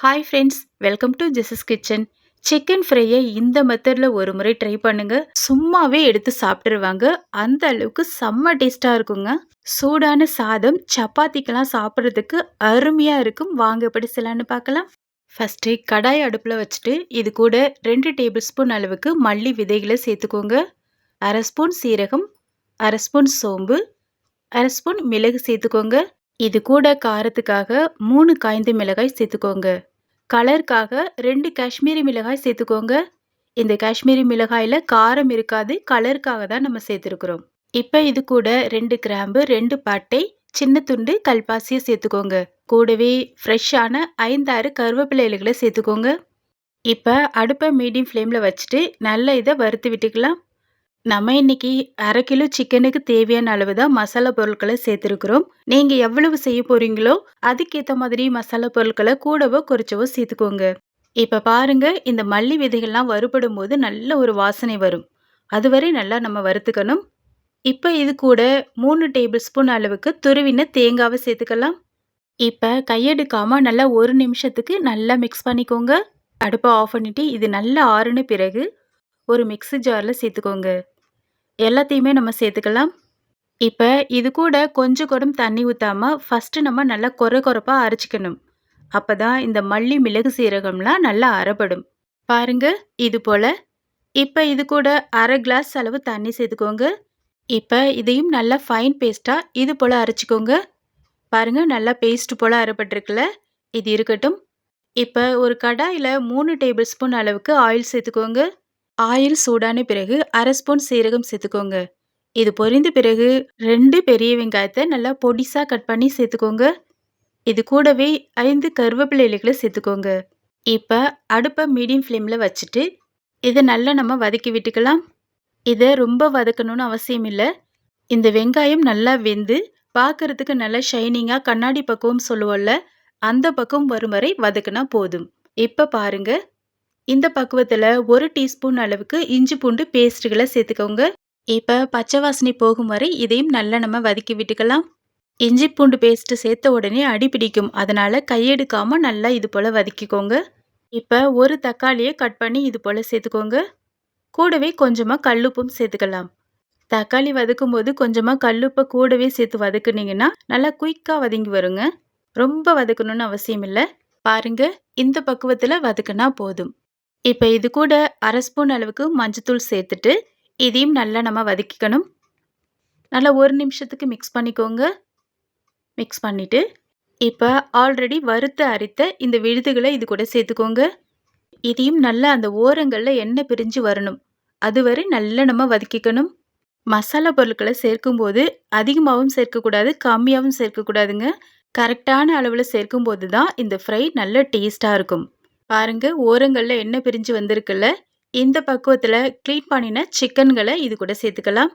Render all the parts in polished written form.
Hi friends, welcome to Jesus kitchen. Chicken ஃப்ரையை இந்த மெத்தடில் ஒரு முறை ட்ரை பண்ணுங்க. சும்மாவே எடுத்து சாப்பிட்டுருவாங்க. அந்த அளவுக்கு செம்ம டேஸ்ட்டாக இருக்குங்க. சூடான சாதம் சப்பாத்திக்கெல்லாம் சாப்பிட்றதுக்கு அருமையாக இருக்கும். வாங்க எப்படி செய்யலான்னு பார்க்கலாம். ஃபஸ்ட்டு கடாய் அடுப்பில் வச்சுட்டு இது கூட 2 டேபிள் ஸ்பூன் அளவுக்கு மல்லி விதைகளை சேர்த்துக்கோங்க. அரை ஸ்பூன் சீரகம், அரை ஸ்பூன் சோம்பு, அரை ஸ்பூன் மிளகு சேர்த்துக்கோங்க. இது கூட காரத்துக்காக 3 காய்ந்த மிளகாய் சேர்த்துக்கோங்க. கலருக்காக 2 காஷ்மீரி மிளகாய் சேர்த்துக்கோங்க. இந்த காஷ்மீரி மிளகாயில் காரம் இருக்காது, கலருக்காக தான் நம்ம சேர்த்துருக்குறோம். இப்போ இது கூட 2 கிராம்பு, 2 பட்டை, சின்ன துண்டு கல்பாசியை சேர்த்துக்கோங்க. கூடவே ஃப்ரெஷ்ஷான 5-6 கருவேப்பிலை இலைகளை சேர்த்துக்கோங்க. இப்போ அடுப்பை மீடியம் ஃப்ளேமில் வச்சுட்டு நல்லா இதை வறுத்து விட்டுக்கலாம். நம்ம இன்னைக்கு 1/2 கிலோ சிக்கனுக்கு தேவையான அளவு தான் மசாலா பொருட்களை சேர்த்துருக்குறோம். நீங்கள் எவ்வளவு செய்ய போறீங்களோ அதுக்கேற்ற மாதிரி மசாலா பொருட்களை கூடவோ குறைச்சவோ சேர்த்துக்கோங்க. இப்போ பாருங்க, இந்த மல்லி விதைகள்லாம் வறுபடும் போது நல்ல ஒரு வாசனை வரும். அதுவரை நல்லா நம்ம வறுத்துக்கணும். இப்போ இது கூட 3 டேபிள் ஸ்பூன் அளவுக்கு துருவின தேங்காவை சேர்த்துக்கலாம். இப்போ கையெடுக்காமல் நல்லா 1 நிமிஷத்துக்கு நல்லா மிக்ஸ் பண்ணிக்கோங்க. அடுப்பை ஆஃப் பண்ணிவிட்டு இது நல்லா ஆறுன பிறகு ஒரு மிக்ஸி ஜாரில் சேர்த்துக்கோங்க. எல்லாத்தையுமே நம்ம சேர்த்துக்கலாம். இப்போ இது கூட கொஞ்சம் கூட தண்ணி ஊற்றாமல் ஃபஸ்ட்டு நம்ம நல்லா கொரப்பாக அரைச்சிக்கணும். அப்போ தான் இந்த மல்லி மிளகு சீரகம்லாம் நல்லா அரைப்படும். பாருங்க, இது போல். இப்போ இது கூட அரை கிளாஸ் அளவு தண்ணி சேர்த்துக்கோங்க. இப்போ இதையும் நல்லா ஃபைன் பேஸ்ட்டாக இது போல் அரைச்சிக்கோங்க. பாருங்க, நல்லா பேஸ்ட் போல் அரைப்பட்டிருக்குல்ல. இது இருக்கட்டும். இப்போ ஒரு கடாயில் 3 டேபிள் ஸ்பூன் அளவுக்கு ஆயில் சேர்த்துக்கோங்க. ஆயில் சூடான பிறகு அரை ஸ்பூன் சீரகம் சேர்த்துக்கோங்க. இது பொரிந்த பிறகு 2 பெரிய வெங்காயத்தை நல்லா பொடிசாக கட் பண்ணி சேர்த்துக்கோங்க. இது கூடவே 5 கருவேப்பிலை இலைகளை சேர்த்துக்கோங்க. இப்போ அடுப்பை மீடியம் ஃப்ளேமில் வச்சுட்டு இதை நல்லா நம்ம வதக்கி விட்டுக்கலாம். இதை ரொம்ப வதக்கணும்னு அவசியம் இல்லை. இந்த வெங்காயம் நல்லா வெந்து பார்க்கறதுக்கு நல்லா ஷைனிங்காக கண்ணாடி பக்குவம் சொல்லுவோம்ல, அந்த பக்குவம் வரும் வரை வதக்குனா போதும். இப்போ பாருங்க, இந்த பக்குவத்தில் 1 டீஸ்பூன் அளவுக்கு இஞ்சி பூண்டு பேஸ்ட்டுகளை சேர்த்துக்கோங்க. இப்போ பச்சை வாசனை போகும் வரை இதையும் நல்லா நம்ம வதக்கி விட்டுக்கலாம். இஞ்சி பூண்டு பேஸ்ட்டு சேர்த்த உடனே அடி பிடிக்கும், அதனால் கையெடுக்காமல் நல்லா இது போல் வதக்கிக்கோங்க. இப்போ ஒரு தக்காளியை கட் பண்ணி இது போல் சேர்த்துக்கோங்க. கூடவே கொஞ்சமாக கல்லுப்பும் சேர்த்துக்கலாம். தக்காளி வதக்கும் போது கொஞ்சமாக கல்லுப்பை கூடவே சேர்த்து வதக்குனீங்கன்னா நல்லா குயிக்காக வதங்கி வருங்க. ரொம்ப வதக்கணும்னு அவசியம் இல்லை. பாருங்க, இந்த பக்குவத்தில் வதக்குனா போதும். இப்போ இது கூட அரை ஸ்பூன் அளவுக்கு மஞ்சத்தூள் சேர்த்துட்டு இதையும் நல்லா நம்ம வதக்கிக்கணும். நல்லா 1 நிமிஷத்துக்கு மிக்ஸ் பண்ணிக்கோங்க. மிக்ஸ் பண்ணிவிட்டு இப்போ ஆல்ரெடி வறுத்து அரைத்த இந்த விழுதுகளை இது கூட சேர்த்துக்கோங்க. இதையும் நல்லா அந்த ஓரங்களில் எண்ணெய் பிரிஞ்சு வரணும். அதுவரை நல்லா நம்ம வதக்கிக்கணும். மசாலா பொருட்களை சேர்க்கும்போது அதிகமாகவும் சேர்க்கக்கூடாது, கம்மியாகவும் சேர்க்கக்கூடாதுங்க. கரெக்டான அளவில் சேர்க்கும்போது தான் இந்த ஃப்ரை நல்ல டேஸ்ட்டாக இருக்கும். பாருங்க, ஓரங்களில் எண்ணெய் பிரிஞ்சு வந்திருக்குல்ல. இந்த பக்குவத்தில் க்ளீன் பண்ணின சிக்கன்களை இது கூட சேர்த்துக்கலாம்.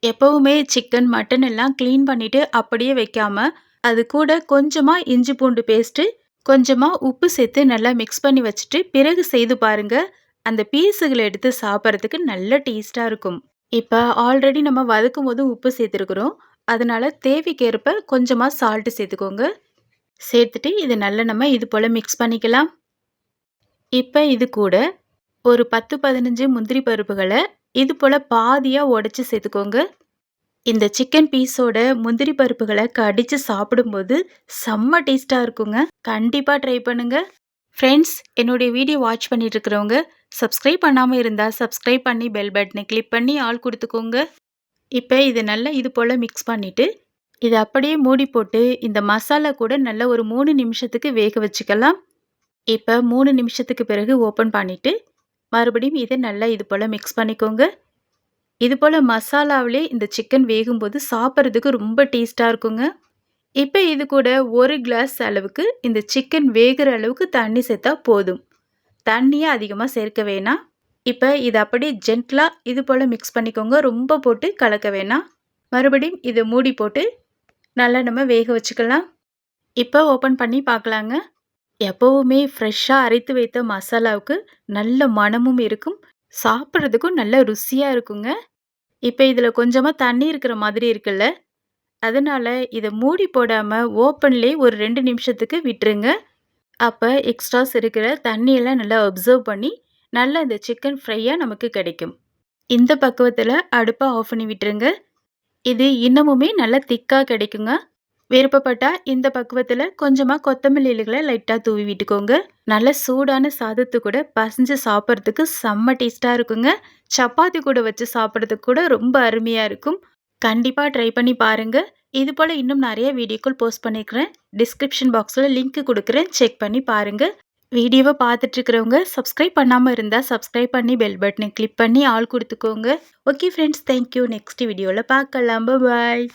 எப்போவுமே சிக்கன், மட்டன் எல்லாம் க்ளீன் பண்ணிவிட்டு அப்படியே வைக்காம அது கூட கொஞ்சமாக இஞ்சி பூண்டு பேஸ்ட்டு, கொஞ்சமாக உப்பு சேர்த்து நல்லா மிக்ஸ் பண்ணி வச்சுட்டு பிறகு செய்து பாருங்க. அந்த பீஸுகளை எடுத்து சாப்பிட்றதுக்கு நல்ல டேஸ்ட்டாக இருக்கும். இப்போ ஆல்ரெடி நம்ம வதக்கும் போது உப்பு சேர்த்துருக்குறோம், அதனால் தேவைக்கேற்ப கொஞ்சமாக சால்ட்டு சேர்த்துக்கோங்க. சேர்த்துட்டு இதை நல்லா நம்ம இது போல் மிக்ஸ் பண்ணிக்கலாம். இப்போ இது கூட ஒரு 10-15 முந்திரி பருப்புகளை இது போல் பாதியாக உடைச்சி சேர்த்துக்கோங்க. இந்த சிக்கன் பீஸோட முந்திரி பருப்புகளை கடித்து சாப்பிடும்போது செம்ம டேஸ்ட்டாக இருக்குங்க. கண்டிப்பாக ட்ரை பண்ணுங்க. ஃப்ரெண்ட்ஸ், என்னுடைய வீடியோ வாட்ச் பண்ணிட்டு இருக்கிறவங்க சப்ஸ்கிரைப் பண்ணாமல் இருந்தால் சப்ஸ்கிரைப் பண்ணி பெல் பட்டனை கிளிக் பண்ணி ஆல் கொடுத்துக்கோங்க. இப்போ இதை நல்லா இது போல் மிக்ஸ் பண்ணிவிட்டு இதை அப்படியே மூடி போட்டு இந்த மசாலா கூட நல்லா ஒரு 3 நிமிஷத்துக்கு வேக வச்சுக்கலாம். இப்போ 3 நிமிஷத்துக்கு பிறகு ஓப்பன் பண்ணிவிட்டு மறுபடியும் இதை நல்லா இது போல் மிக்ஸ் பண்ணிக்கோங்க. இது போல் மசாலாவிலே இந்த சிக்கன் வேகும்போது சாப்பிட்றதுக்கு ரொம்ப டேஸ்ட்டாக இருக்குங்க. இப்போ இது கூட 1 கிளாஸ் அளவுக்கு இந்த சிக்கன் வேகிற அளவுக்கு தண்ணி சேர்த்தா போதும். தண்ணியை அதிகமாக சேர்க்க வேணாம். இப்போ இதை அப்படியே ஜென்டலாக இது போல் மிக்ஸ் பண்ணிக்கோங்க. ரொம்ப போட்டு கலக்க வேணாம். மறுபடியும் இதை மூடி போட்டு நல்லா நம்ம வேக வச்சுக்கலாம். இப்போ ஓப்பன் பண்ணி பார்க்கலாங்க. எப்போவுமே ஃப்ரெஷ்ஷாக அரைத்து வைத்த மசாலாவுக்கு நல்ல மணமும் இருக்கும், சாப்பிட்றதுக்கும் நல்ல ருசியாக இருக்குங்க. இப்போ இதில் கொஞ்சமாக தண்ணி இருக்கிற மாதிரி இருக்குல்ல, அதனால் இதை மூடி போடாமல் ஓப்பன்லேயே ஒரு 2 நிமிஷத்துக்கு விட்டுருங்க. அப்ப எக்ஸ்ட்ராஸ் இருக்கிற தண்ணியெல்லாம் நல்லா அப்சர்வ் பண்ணி, நல்லா இந்த சிக்கன் ஃப்ரையா நமக்கு கிடைக்கும். இந்த பக்குவத்துல அடுப்ப ஆஃப் பண்ணி விட்டுருங்க. இது இன்னமுமே நல்லா திக்கா கிடைக்குங்க. விருப்பப்பட்டா இந்த பக்குவத்துல கொஞ்சமா கொத்தமல்லி இலைகள லைட்டா தூவி விட்டுக்கோங்க. நல்ல சூடான சாதத்து கூட பசஞ்சு சாப்பிடுறதுக்கு செம்ம டேஸ்ட்டா இருக்குங்க. சப்பாத்தி கூட வச்சு சாப்பிடுறதுக்கு கூட ரொம்ப அருமையா இருக்கும். கண்டிப்பா ட்ரை பண்ணி பாருங்க. இது போல இன்னும் நெறைய வீடியோக்கள் போஸ்ட் பண்ணியிருக்கிறேன். டிஸ்கிரிப்ஷன் பாக்ஸ்ல லிங்க் குடுக்குறேன். செக் பண்ணி பாருங்க. வீடியோவ பார்த்துட்டு இருக்கிறவங்க சப்ஸ்கிரைப் பண்ணாம இருந்தா சப்ஸ்கிரைப் பண்ணி பெல் பட்டனை கிளிக் பண்ணி ஆல் குடுத்துக்கோங்க. Okay friends, thank you. Next வீடியோல பார்க்கலாம். பாய்.